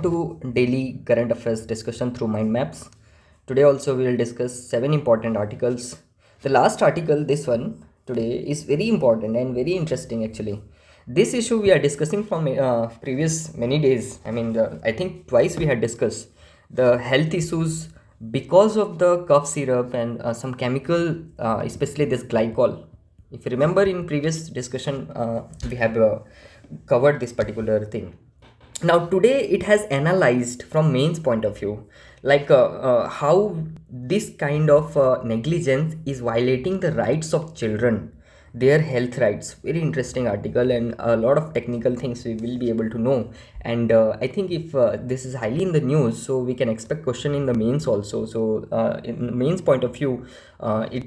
To daily current affairs discussion through Mindmaps. Today also we will discuss 7 important articles. The last article, this one today, is very important and very interesting actually. This issue we are discussing from previous many days. I think twice we had discussed the health issues because of the cough syrup and some chemical, especially this glycol. If you remember in previous discussion, we have covered this particular thing. Now today it has analyzed from mains point of view, like how this kind of negligence is violating the rights of children, their health rights. Very interesting article, and a lot of technical things we will be able to know. And I think if this is highly in the news, so we can expect question in the mains also. So in the mains point of view,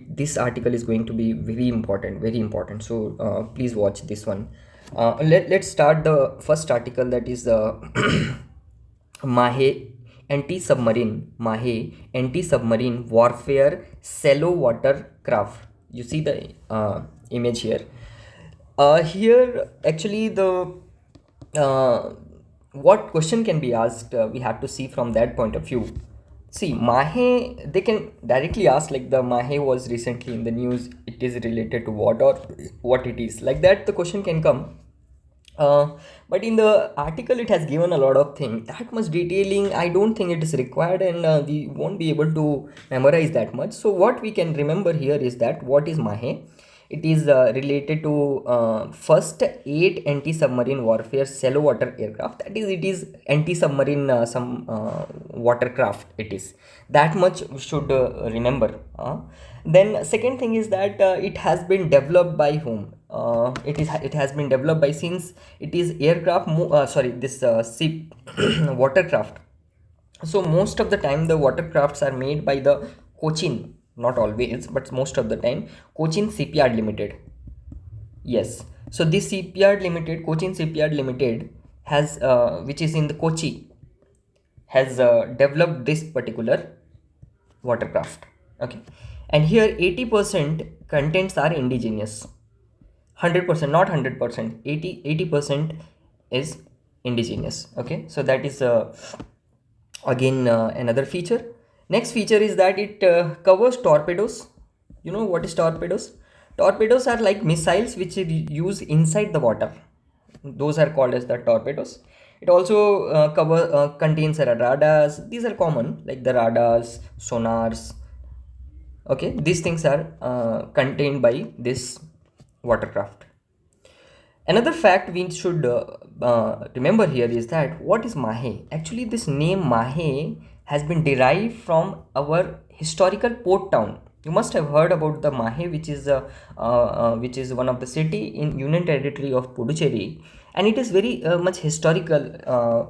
this article is going to be very important. So please watch this one. Let's start the first article, that is Mahe anti-submarine warfare shallow water craft. You see the image here. Here actually the what question can be asked, we have to see from that point of view. See, Mahe, they can directly ask, like the Mahe was recently in the news, it is related to what, or what it is. Like that the question can come. But in the article it has given a lot of things. That much detailing I don't think it is required, and we won't be able to memorize that much. So what we can remember here is that what is Mahe. It is related to first 8 anti-submarine warfare shallow water aircraft. That is, it is anti-submarine some watercraft. It is that much we should remember. Then second thing is that it has been developed by whom? It has been developed by, since it is aircraft. This ship watercraft. So most of the time the watercrafts are made by the Cochin, not always, but most of the time Cochin Shipyard Limited. Yes. So this shipyard limited, Cochin Shipyard Limited, has which is in the Kochi, has developed this particular watercraft. Okay. And here 80% contents are indigenous. 100%, not 100%, 80% is indigenous. Okay. So that is again another feature. Next feature is that it covers torpedoes. You know what is torpedoes? Torpedoes are like missiles which are used inside the water. Those are called as the torpedoes. It also contains radars. These are common, like the radars, sonars. Okay, these things are contained by this watercraft. Another fact we should remember here is that what is Mahe? Actually, this name Mahe has been derived from our historical port town. You must have heard about the Mahe, which is one of the city in Union Territory of Puducherry, and it is very much historical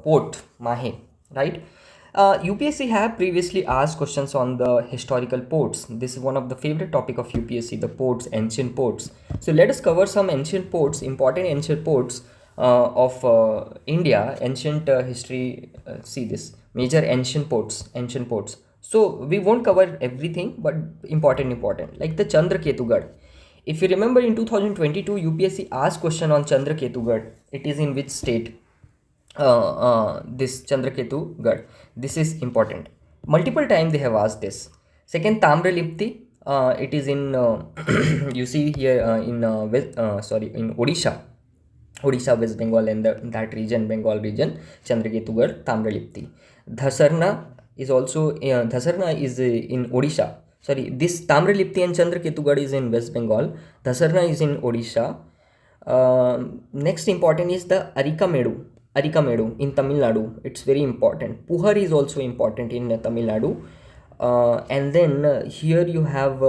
port, Mahe, right? UPSC have previously asked questions on the historical ports. This is one of the favorite topic of UPSC, the ports, ancient ports. So let us cover some ancient ports, important ancient ports of India, ancient history. See this, major ancient ports. So we won't cover everything, but important, like the Chandraketugad. If you remember in 2022, UPSC asked question on Chandraketugad. It is in which state? This Chandraketu Gad. This is important. Multiple times they have asked this. Second, Tamralipti. It is in you see here in in Odisha, West Bengal, and that region, Bengal region, Chandraketu Gad, Tamralipti. Dhasarna is also Dhasarna is in Odisha. Sorry, this Tamralipti and Chandraketu Gad is in West Bengal. Dhasarna is in Odisha. Next important is the Arikamedu in Tamil Nadu. It's very important. Puhar is also important in Tamil Nadu. And then here you have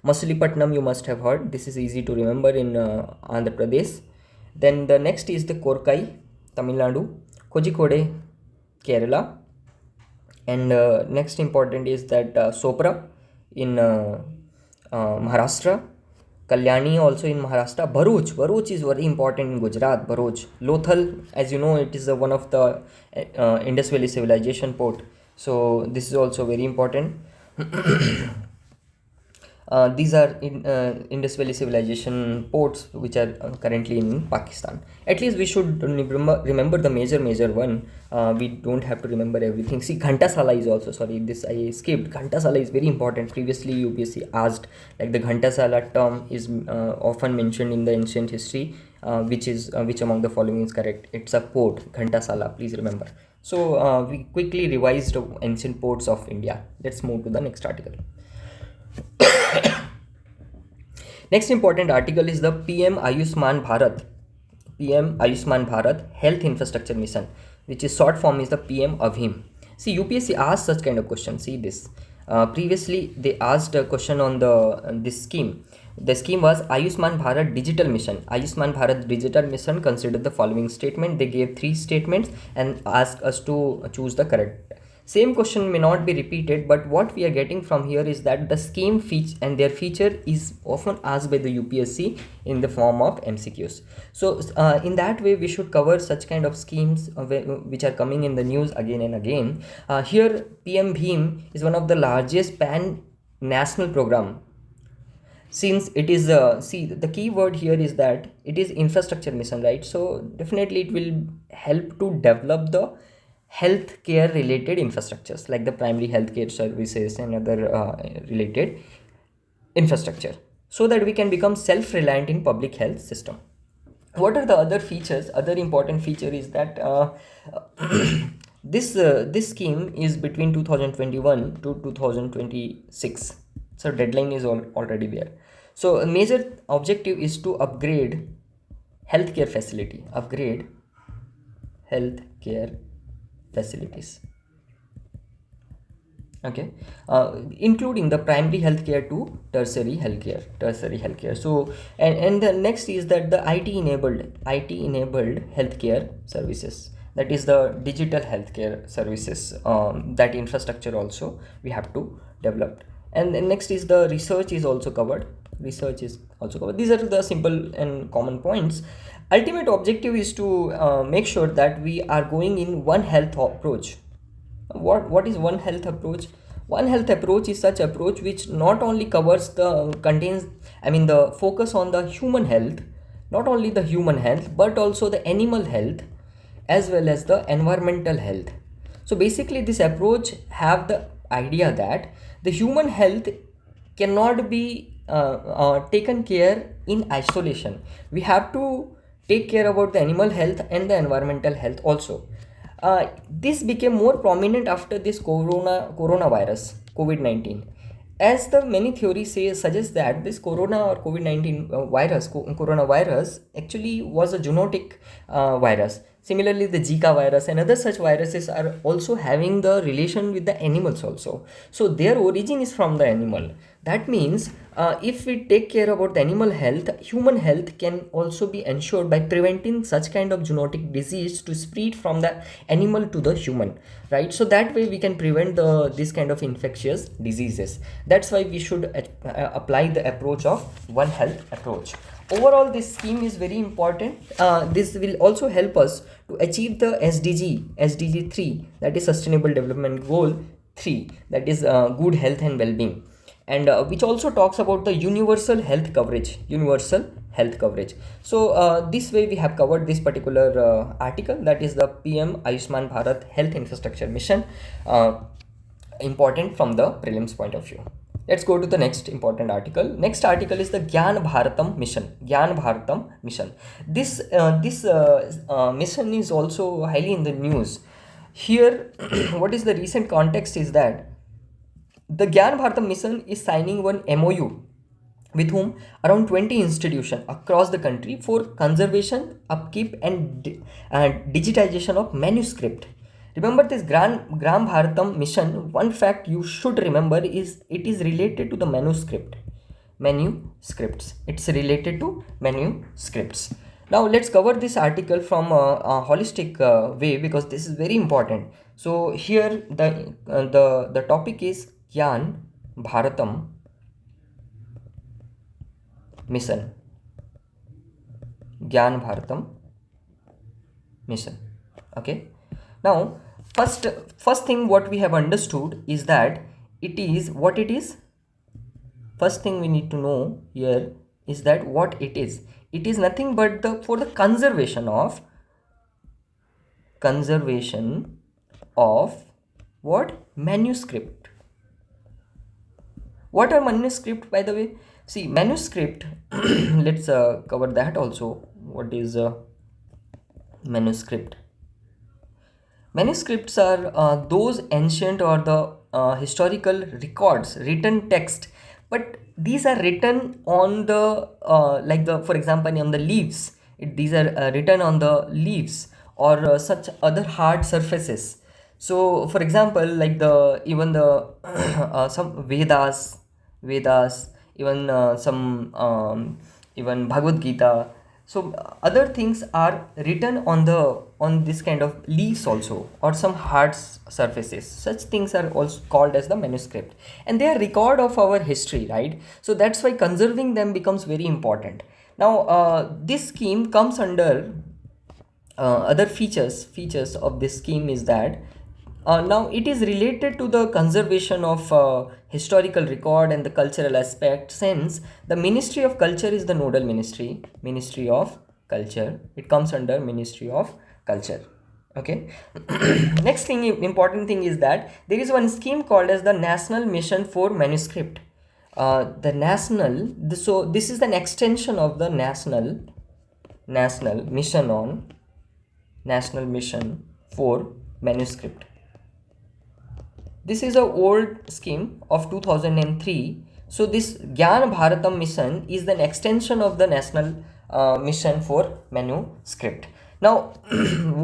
Masulipatnam, you must have heard. This is easy to remember in Andhra Pradesh. Then the next is the Korkai, Tamil Nadu. Kozhikode, Kerala. And next important is that Sopra in Maharashtra. Kalyani also in Maharashtra. Bharuch is very important in Gujarat. Bharuch. Lothal, as you know, it is one of the Indus Valley civilization port. So this is also very important. These are in Indus Valley civilization ports which are currently in Pakistan. At least we should remember the major one. We don't have to remember everything. See, Ghantasala is also, sorry, this I skipped. Ghantasala is very important. Previously UPSC asked, like, the Ghantasala term is often mentioned in the ancient history, which among the following is correct? It's a port, Ghantasala, please remember. So we quickly revised ancient ports of India. Let's move to the next article. Next important article is the PM Ayushman Bharat Health Infrastructure Mission, which is short form is the PM AVHIM. See, UPSC asked such kind of question. See this. Previously, they asked a question on this scheme. The scheme was Ayushman Bharat Digital Mission. Ayushman Bharat Digital Mission considered the following statement. They gave 3 statements and asked us to choose the correct. Same question may not be repeated, but what we are getting from here is that the scheme feature and their feature is often asked by the UPSC in the form of MCQs. So in that way, we should cover such kind of schemes which are coming in the news again and again. Here, PM Bhim is one of the largest pan-national program. Since it is see, the key word here is that it is infrastructure mission, right? So definitely it will help to develop the healthcare related infrastructures like the primary healthcare services and other related infrastructure, so that we can become self-reliant in public health system. What are the other features? Other important feature is that this scheme is between 2021 to 2026, so deadline is already there. So a major objective is to upgrade healthcare facilities, okay, including the primary healthcare to tertiary healthcare. So and the next is that the IT enabled healthcare services, that is the digital healthcare services, that infrastructure also we have to develop. And then next is the research is also covered. These are the simple and common points. Ultimate objective is to make sure that we are going in one health approach. What is one health approach? One health approach is such approach which not only covers the focus on the human health, not only the human health, but also the animal health as well as the environmental health. So basically this approach have the idea that the human health cannot be taken care in isolation. We have to take care about the animal health and the environmental health also. This became more prominent after this coronavirus, COVID-19, as the many theories suggest that this corona or COVID-19 coronavirus actually was a zoonotic virus. Similarly, the Zika virus and other such viruses are also having the relation with the animals also. So their origin is from the animal. That means if we take care about the animal health, human health can also be ensured by preventing such kind of zoonotic disease to spread from the animal to the human, right? So that way we can prevent this kind of infectious diseases. That's why we should apply the approach of one health approach. Overall, this scheme is very important. This will also help us to achieve the SDG 3, that is Sustainable Development Goal 3, that is good health and well-being, and which also talks about the universal health coverage. So this way we have covered this particular article, that is the PM Ayushman Bharat Health Infrastructure Mission, important from the prelims point of view. Let's go to the next important article. Next article is the Gyan Bharatam mission. This mission is also highly in the news. Here, what is the recent context is that the Gyan Bharatam mission is signing one MOU with whom around 20 institutions across the country for conservation, upkeep and digitization of manuscript. Remember this Gram Bharatam mission, one fact you should remember is it is related to the manuscripts. It's related to manuscripts. Now let's cover this article from a holistic way, because this is very important. So here the topic is Gyan Bharatam mission. Okay. Now first thing what we have understood is that it is first thing we need to know here is that what it is. It is nothing but for the conservation of what? Manuscript. What are manuscript, by the way? See, manuscript, let's cover that also. What is a manuscript? Manuscripts are those ancient or the historical records, written text, but these are written on the for example, on the leaves. These are written on the leaves or such other hard surfaces. So, for example, like the even the some Vedas, even some even Bhagavad Gita. So other things are written on this kind of leaves also, or some hard surfaces. Such things are also called as the manuscript, and they are record of our history, right? So that's why conserving them becomes very important. Now this scheme comes under other features of this scheme is that now it is related to the conservation of historical record and the cultural aspect, since the Ministry of Culture is the nodal Ministry of Culture. It comes under Ministry of Culture. Okay. Next thing, important thing is that there is one scheme called as the National Mission for Manuscript. So this is an extension of the national mission for manuscript. This is a old scheme of 2003. So this Gyan Bharatam mission is an extension of the national mission for manuscript. Now,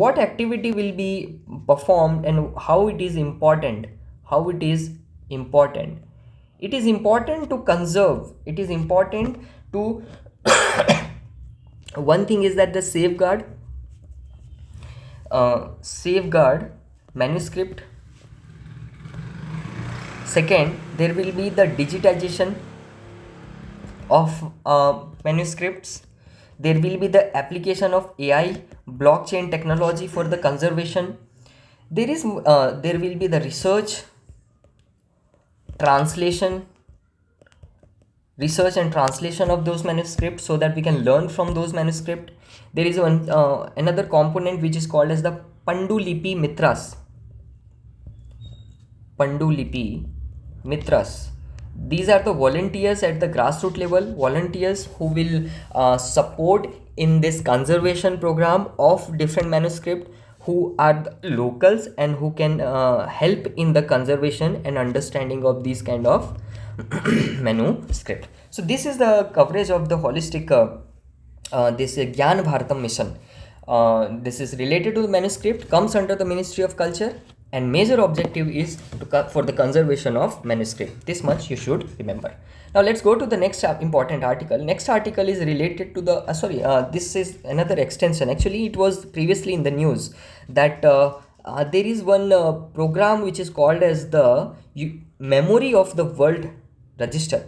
what activity will be performed and how it is important? It is important to conserve. It is important to one thing is that the safeguard manuscript. Second, there will be the digitization of manuscripts. There will be the application of AI, blockchain technology for the conservation. There will be the research and translation of those manuscripts, so that we can learn from those manuscripts. There is another component which is called as the Pandulipi Mitras. These are the volunteers at the grassroots level, volunteers who will support in this conservation program of different manuscript, who are the locals and who can help in the conservation and understanding of these kind of manuscript. So this is the coverage of the holistic this Gyan Bharatam mission. This is related to the manuscript, comes under the Ministry of Culture, and major objective is for the conservation of manuscript. This much you should remember. Now let's go to the next important article. Next article is related to the this is another extension. Actually, it was previously in the news that there is one program which is called as the Memory of the World Register.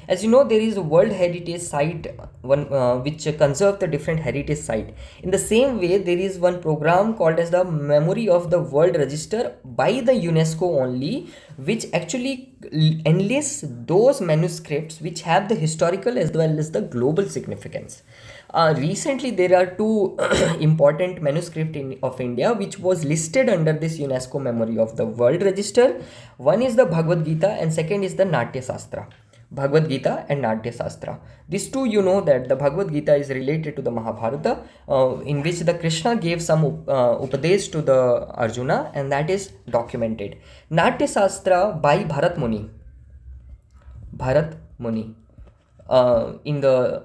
As you know, there is a World Heritage Site which conserve the different heritage site. In the same way, there is one program called as the Memory of the World Register by the UNESCO only, which actually enlists those manuscripts which have the historical as well as the global significance. Recently, there are two important manuscripts of India which was listed under this UNESCO Memory of the World Register. One is the Bhagavad Gita and second is the Natya Shastra. Bhagavad Gita and Natya Shastra. These two, you know that the Bhagavad Gita is related to the Mahabharata, in which the Krishna gave some upadesh to the Arjuna, and that is documented. Natya Shastra by Bharat Muni. In the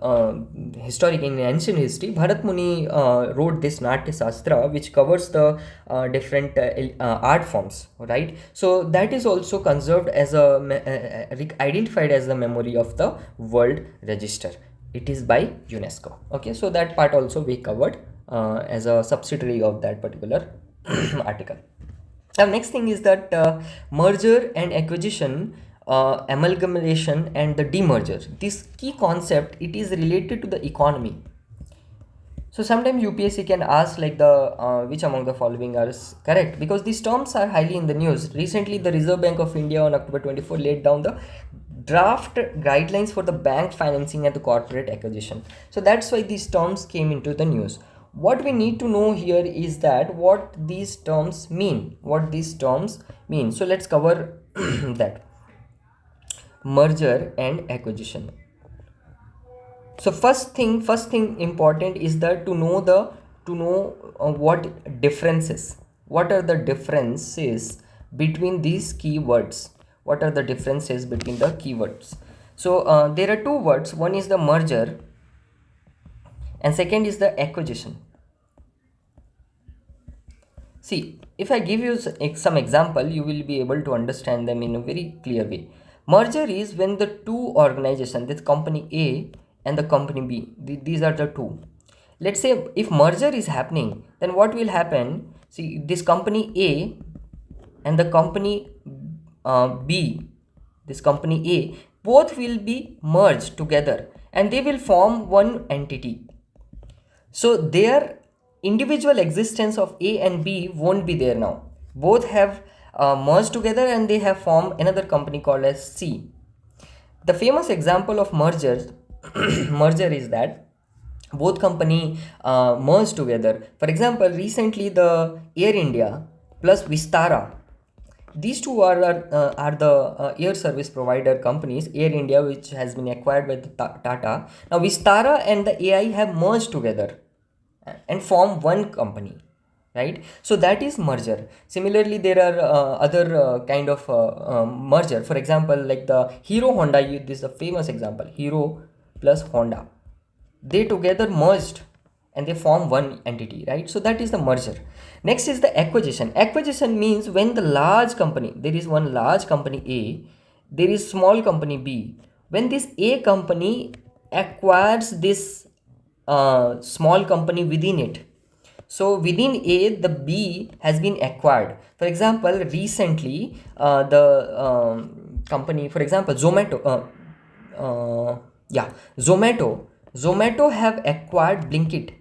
in ancient history, Bharat Muni wrote this Natya Shastra, which covers the different art forms, right? So that is also conserved as identified as the Memory of the World Register. It is by UNESCO. Okay, so that part also we covered as a subsidiary of that particular article. Now, next thing is that merger and acquisition, amalgamation and the demerger. This key concept, it is related to the economy. So sometimes UPSC can ask like the which among the following are correct, because these terms are highly in the news. Recently, the Reserve Bank of India on October 24 laid down the draft guidelines for the bank financing and the corporate acquisition. So that's why these terms came into the news. What we need to know here is that what these terms mean. What these terms mean. So let's cover that. Merger and acquisition. So first thing important is that to know what differences, what are the differences between these keywords, what are the differences between the keywords. So there are two words, one is the merger and second is the acquisition. See, if I give you some example, you will be able to understand them in a very clear way. Merger is when the two organizations, this company A and the company B, these are the two. Let's say if merger is happening, then what will happen? See, this company A and the company B, this company A, both will be merged together and they will form one entity. So their individual existence of A and B won't be there now. Both have merged together and they have formed another company called as C. The famous example of merger is that both company merged together. For example, recently the Air India plus Vistara, these two are the air service provider companies. Air India, which has been acquired by the Tata. Now Vistara and the AI have merged together and form one company, right? So that is merger. Similarly, there are other kind of merger. For example, like the Hero Honda, this is a famous example. Hero plus Honda, they together merged and they form one entity, right? So that is the merger. Next is the acquisition. Acquisition means when the large company, there is one large company A, there is small company B. When this A company acquires this small company within it, so within A, the B has been acquired. For example, recently the company, for example, Zomato have acquired Blinkit.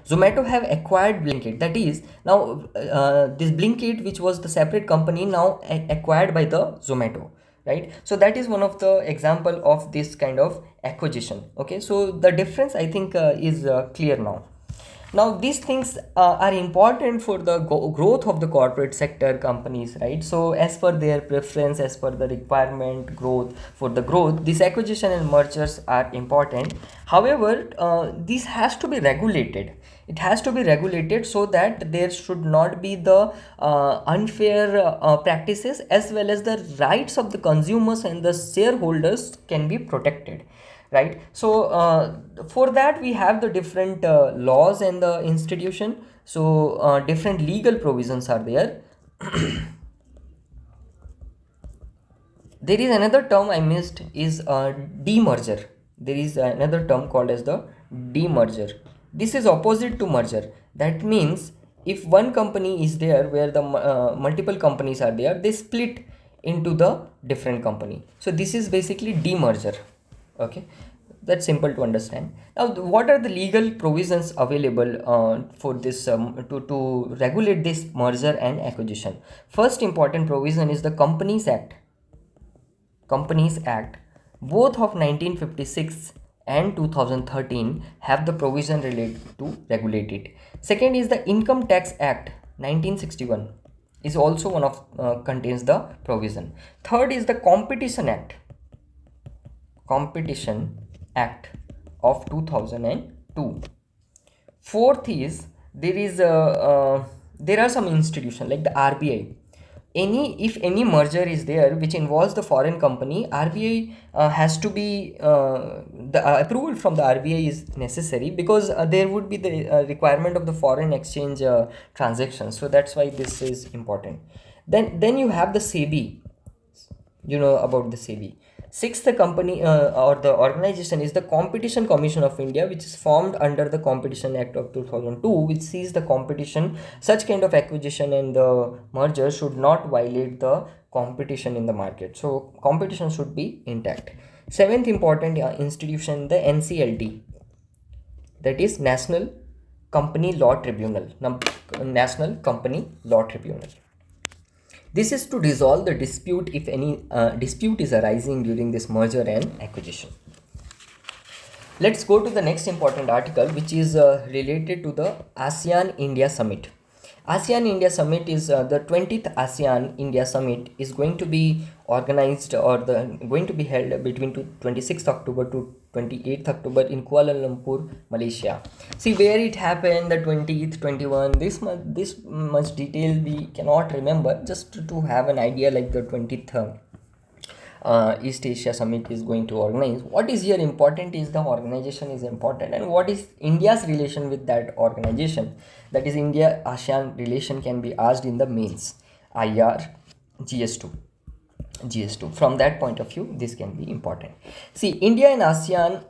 Zomato have acquired Blinkit. That is now this Blinkit, which was the separate company, now acquired by the Zomato, right? So that is one of the example of this kind of acquisition. Okay, so the difference I think is clear now. Now these things are important for the growth of the corporate sector companies, right? So as per their preference, as per the requirement, growth, for the growth, this acquisition and mergers are important. However, this has to be regulated. It has to be regulated so that there should not be the unfair practices, as well as the rights of the consumers and the shareholders can be protected, right? So for that we have the different laws and the institution. So different legal provisions are there. There is another term I missed, is demerger. There is another term called as the demerger. This is opposite to merger. That means if one company is there where the multiple companies are there, they split into the different company. So this is basically demerger. Okay, that's simple to understand. Now what are the legal provisions available for this to regulate this merger and acquisition? First important provision is the Companies Act. Both of 1956 and 2013 have the provision related to regulate it. Second is the Income Tax Act 1961 is also one of contains the provision. Third is the Competition Act of 2002. Fourth is there are some institutions like the RBI. If any merger is there which involves the foreign company, RBI has to be the approval from the RBI is necessary, because there would be the requirement of the foreign exchange transactions. So that's why this is important. Then you have the SEBI. You know about the SEBI. Sixth, the company or the organization is the Competition Commission of India, which is formed under the Competition Act of 2002, which sees the competition. Such kind of acquisition and the merger should not violate the competition in the market. So competition should be intact. Seventh important institution, the NCLT. that is National Company Law Tribunal. National Company Law Tribunal. This is to resolve the dispute if any dispute is arising during this merger and acquisition. Let's go to the next important article, which is related to the ASEAN India Summit. ASEAN India Summit is the 20th ASEAN India Summit is going to be organized or going to be held between 26th October to 28th October in Kuala Lumpur, Malaysia. See where it happened, the 20th, 21, this much detail we cannot remember, just to have an idea, like the 20th East Asia Summit is going to organize. What is here important is the organization is important, and what is India's relation with that organization. That is India ASEAN relation can be asked in the mains, IR, GS2. From that point of view, this can be important. See, India and ASEAN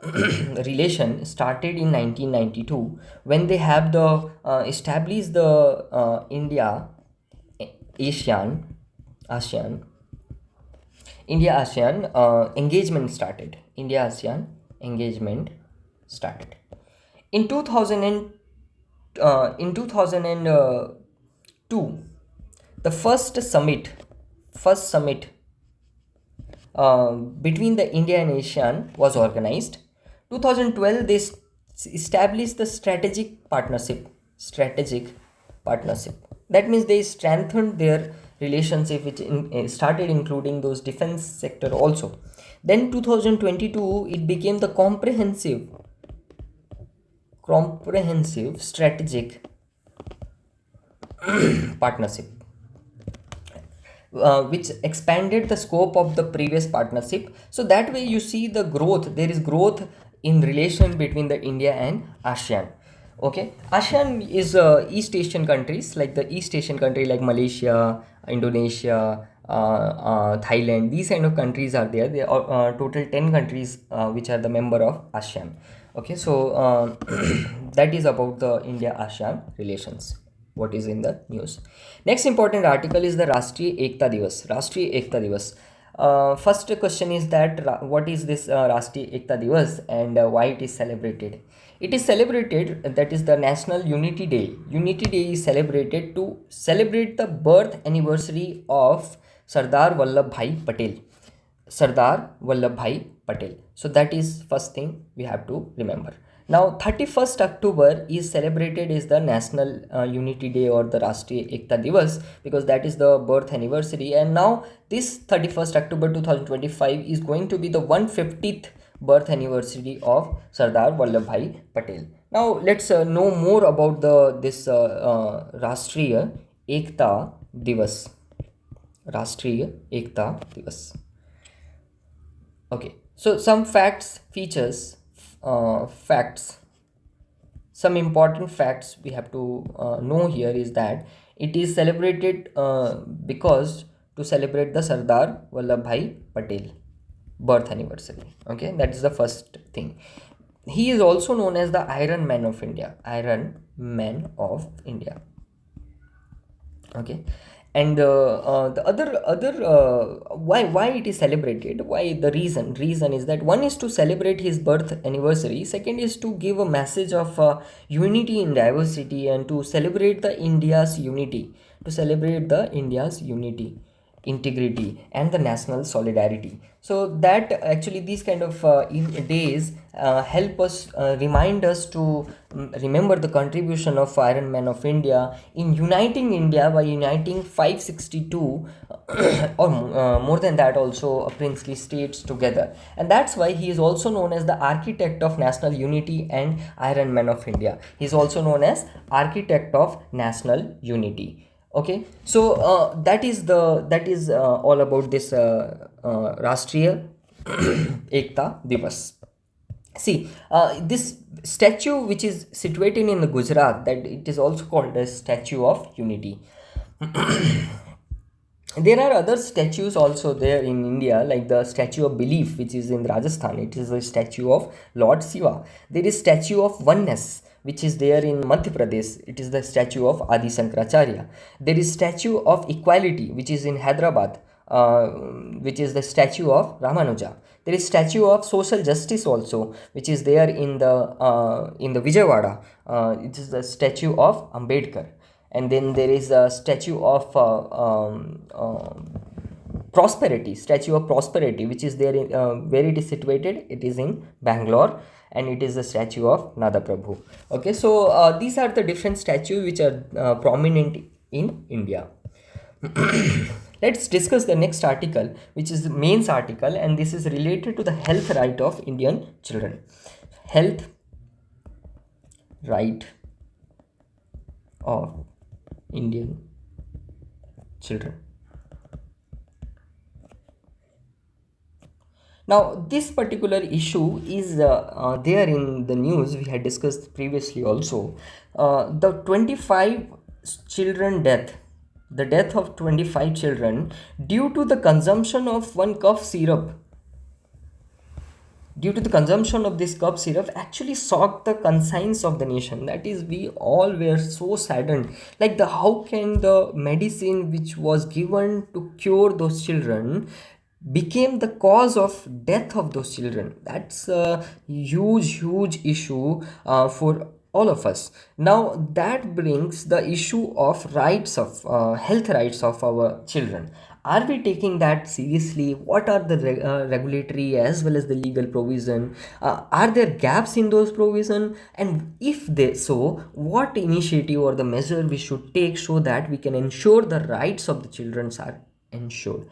relation started in 1992 when they have the established the India ASEAN engagement started. India ASEAN engagement started in 2002. The first summit between the India and ASEAN was organized. 2012 they established the strategic partnership. That means they strengthened their relationship, which started including those defense sector also. Then 2022 it became the comprehensive strategic partnership, which expanded the scope of the previous partnership. So that way you see the growth, there is growth in relation between the India and ASEAN. Okay, ASEAN is East Asian countries, like the East Asian country like Malaysia, Indonesia, Thailand. These kind of countries are there. There are total 10 countries which are the member of ASEAN. Okay, so that is about the India ASEAN relations, what is in the news. Next important article is the Rashtriya Ekta Divas. First question is that what is this Rashtriya Ekta Divas and why it is celebrated? It is celebrated, that is the National Unity Day. Unity Day is celebrated to celebrate the birth anniversary of Sardar Vallabhbhai Patel. So that is first thing we have to remember. Now 31st October is celebrated as the National Unity Day or the Rashtriya Ekta Divas, because that is the birth anniversary. And now this 31st October 2025 is going to be the 150th birth anniversary of Sardar Vallabhbhai Patel. Now let's know more about this Rashtriya Ekta Divas. Okay, so some some important facts we have to know here is that it is celebrated because to celebrate the Sardar Vallabhbhai Patel birth anniversary. Okay, that is the first thing. He is also known as the Iron Man of India. Okay, and the other why it is celebrated, why the reason is that one is to celebrate his birth anniversary, second is to give a message of unity in diversity, and to celebrate the India's unity, integrity and the national solidarity. So that actually these kind of days help us remind us to remember the contribution of Iron Man of India in uniting India by uniting 562 or more than that also princely states together. And that's why he is also known as the architect of national unity and Iron Man of India. He is also known as architect of national unity. Okay, so that is all about this Rashtriya Ekta Divas. See, this statue which is situated in the Gujarat, that it is also called as Statue of Unity. There are other statues also there in India, like the Statue of Belief, which is in Rajasthan. It is a statue of Lord Shiva. There is Statue of Oneness, which is there in Madhya Pradesh. It is the statue of Adi Shankaracharya. There is Statue of Equality, which is in Hyderabad, which is the statue of Ramanuja. There is statue of social justice also, which is there in the Vijayawada. It is the statue of Ambedkar. And then there is a statue of prosperity, statue of prosperity, which is there in where it is situated. It is in Bangalore, and it is the statue of Nada Prabhu. Okay, so these are the different statues which are prominent in India. Let's discuss the next article, which is the mains article, and this is related to the health right of Indian children. Health right of Indian children. Now, this particular issue is there in the news. We had discussed previously also. The 25 children death, the death of 25 children due to the consumption of one cough syrup. Due to the consumption of this cough syrup actually shocked the conscience of the nation. That is, we all were so saddened. Like, how can the medicine which was given to cure those children became the cause of death of those children? That's a huge issue for all of us. Now that brings the issue of rights of health rights of our children. Are we taking that seriously? What are the regulatory as well as the legal provision? Are there gaps in those provision? And if they so, what initiative or the measure we should take so that we can ensure the rights of the children are ensured?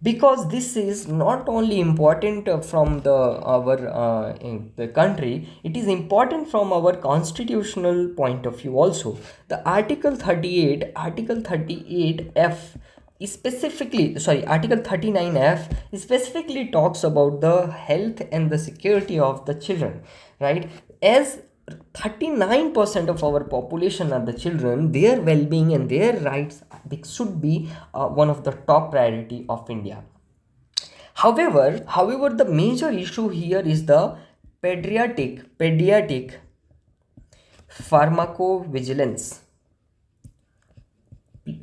Because this is not only important from in the country, it is important from our constitutional point of view also. The article 38F is specifically, article 39F specifically talks about the health and the security of the children, right? As 39% of our population are the children, their well-being and their rights should be one of the top priority of India. However, the major issue here is the pediatric pharmacovigilance.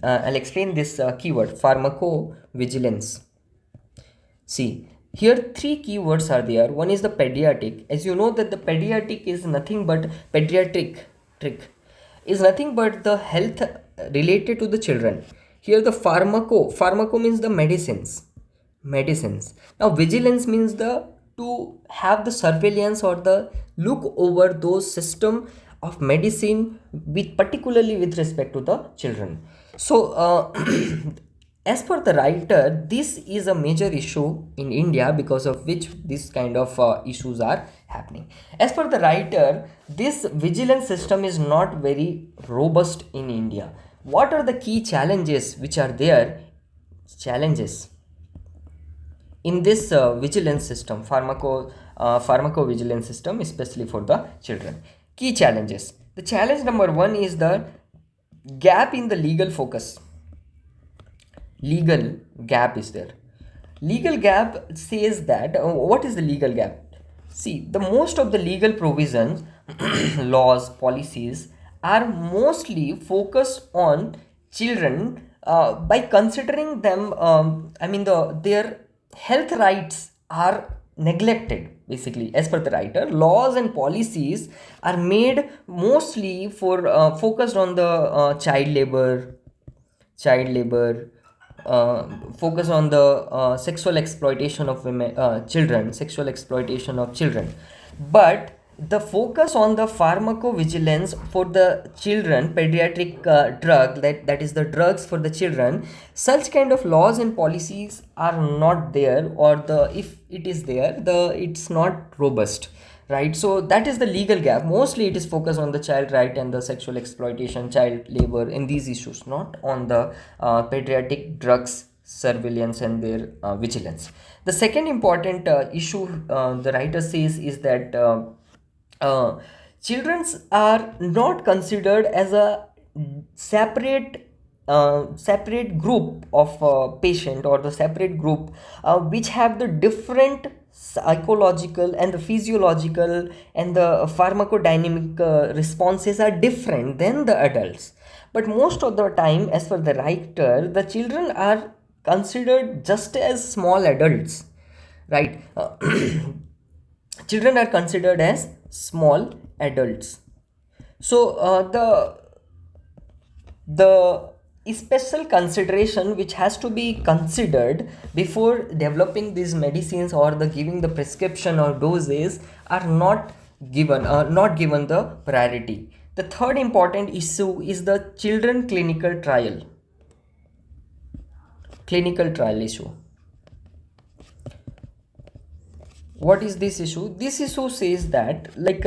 I'll explain this keyword, pharmacovigilance. See, here three keywords are there. One is the pediatric. As you know that the pediatric is nothing but is nothing but the health related to the children. Here the pharmaco means the medicines. Now vigilance means the to have the surveillance or the look over those system of medicine with particularly with respect to the children. So as per the writer, this is a major issue in India because of which this kind of issues are happening. As per the writer, this vigilance system is not very robust in India. What are the key challenges which are there? Challenges in this vigilance system, pharmacovigilance system, especially for the children. Key challenges. The challenge number one is the gap in the legal focus. Legal gap is there. Legal gap says that what is the legal gap? See, the most of the legal provisions, laws, policies are mostly focused on children by considering them. Their health rights are neglected. Basically, as per the writer, laws and policies are made mostly for focused on the child labor, focus on the sexual exploitation of sexual exploitation of children. But the focus on the pharmacovigilance for the children, pediatric drug, that is the drugs for the children, such kind of laws and policies are not there, or if it is there, it's not robust, right? So that is the legal gap. Mostly it is focused on the child right and the sexual exploitation, child labor, and these issues, not on the pediatric drugs surveillance and their vigilance. The second important issue the writer says is that children are not considered as a separate group of patient, or the separate group which have the different psychological and the physiological and the pharmacodynamic responses are different than the adults. But most of the time, as per the writer, the children are considered just as small adults, right? Children are considered as small adults. So the special consideration which has to be considered before developing these medicines or the giving the prescription or doses are not given the priority. The third important issue is the children clinical trial issue. What is this issue? This issue says that, like,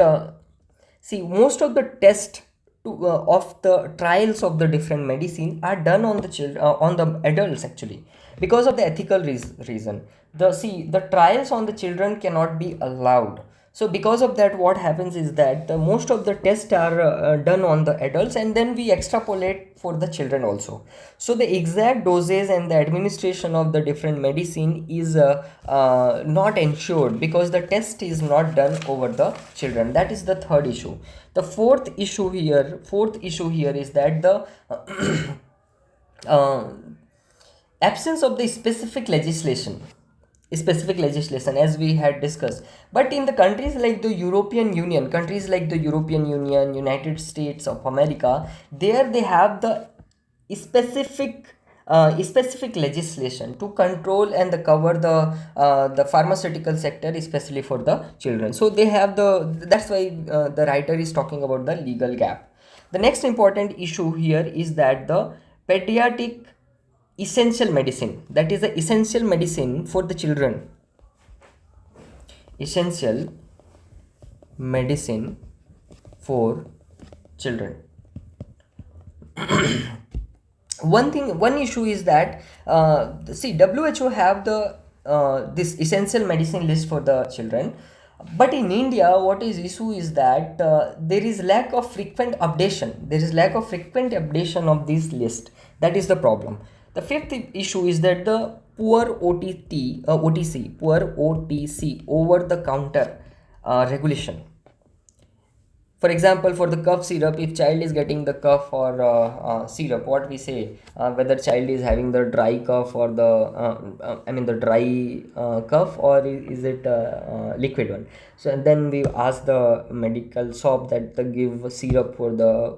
see, most of the test of the trials of the different medicine are done on the on the adults actually, because of the ethical reason. The trials on the children cannot be allowed. So because of that, what happens is that most of the tests are done on the adults, and then we extrapolate for the children also. So the exact doses and the administration of the different medicine is not ensured because the test is not done over the children. That is the third issue. The fourth issue here is that the uh, absence of the specific legislation, as we had discussed. But in the countries like the European Union, United States of America, there they have the specific legislation to control and the cover the pharmaceutical sector, especially for the children. So they have that's why the writer is talking about the legal gap. The next important issue here is that the pediatric essential medicine, that is the essential medicine for the children, essential medicine for children. One issue is that see, WHO have the this essential medicine list for the children, but in India what is issue is that there is lack of frequent updation of this list. That is the problem. The fifth issue is that the poor OTC, over the counter regulation. For example, for the cough syrup, if child is getting the cough or syrup, what we say, whether child is having the dry cough or the dry cough, or is it liquid one. So and then we ask the medical shop that they give syrup for the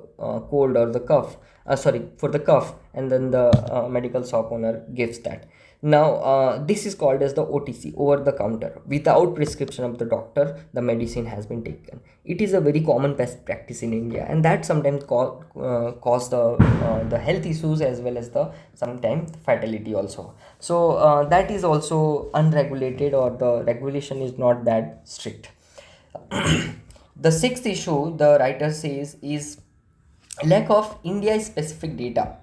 cold or the cough, sorry, for the cough, and then the medical shop owner gives that. Now this is called as the OTC, over the counter. Without prescription of the doctor, the medicine has been taken. It is a very common best practice in India, and that sometimes cause the health issues as well as the sometimes fatality also. So that is also unregulated, or the regulation is not that strict. The sixth issue the writer says is lack of India specific data.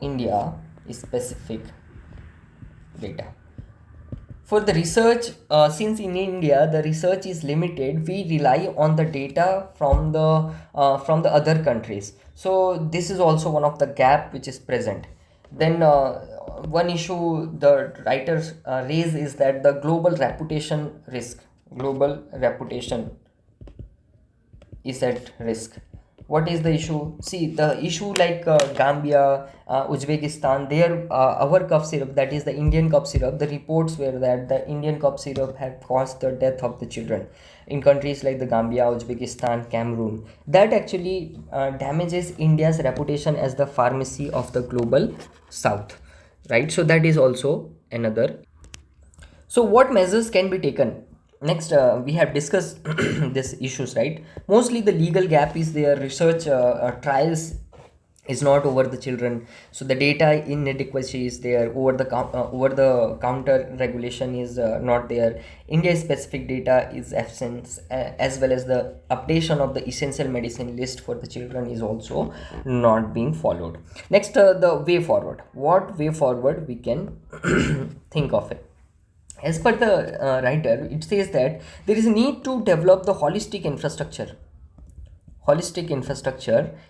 India specific data for the research. Since in India the research is limited, we rely on the data from the other countries. So this is also one of the gap which is present. Then one issue the writers raise is that the global reputation is at risk. What is the issue? See, the issue like Gambia, Uzbekistan, there our cough syrup, that is the Indian cough syrup, the reports were that the Indian cough syrup had caused the death of the children. In countries like the Gambia, Uzbekistan, Cameroon, that actually damages India's reputation as the pharmacy of the global south, right? So that is also another. So what measures can be taken? Next, we have discussed these issues, right? Mostly the legal gap is there. Research trials is not over the children. So the data inadequacy is there. Over the counter regulation is not there. India specific data is absent, as well as the updation of the essential medicine list for the children is also not being followed. Next, the way forward. What way forward we can think of it? As per the writer, it says that there is a need to develop the holistic infrastructure,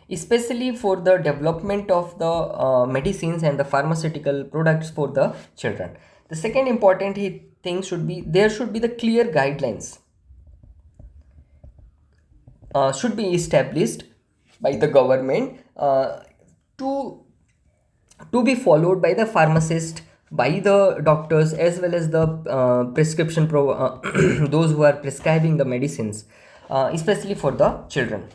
especially for the development of the medicines and the pharmaceutical products for the children. The second important thing should be there should be the clear guidelines should be established by the government to be followed by the by the doctors as well as the those who are prescribing the medicines, especially for the children.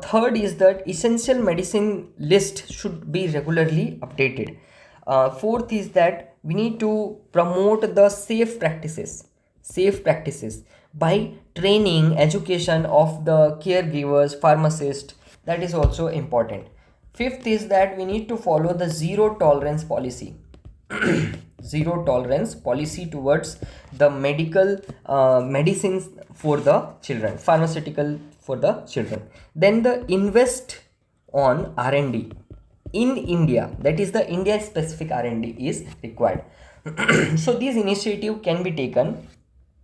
Third is that essential medicine list should be regularly updated. Fourth is that we need to promote the safe practices by training education of the caregivers, pharmacists. That is also important. Fifth is that we need to follow the zero tolerance policy. Zero tolerance policy towards the medical medicines for the children, pharmaceutical for the children. Then the invest on R&D in India, that is the India specific R&D is required. So these initiative can be taken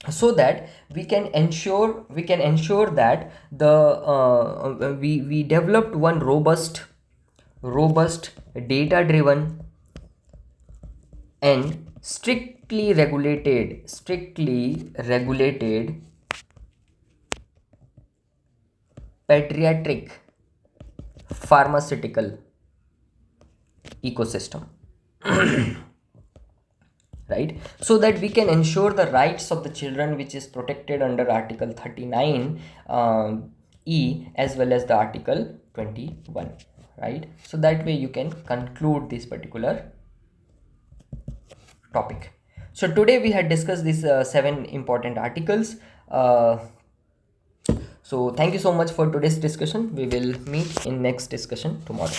so that we can ensure that the we developed one robust data driven and strictly regulated pediatric pharmaceutical ecosystem, right? So that we can ensure the rights of the children, which is protected under article 39 e as well as the article 21, right? So that way you can conclude this particular topic. So today we had discussed these 7 important articles. So thank you so much for today's discussion. We will meet in next discussion tomorrow.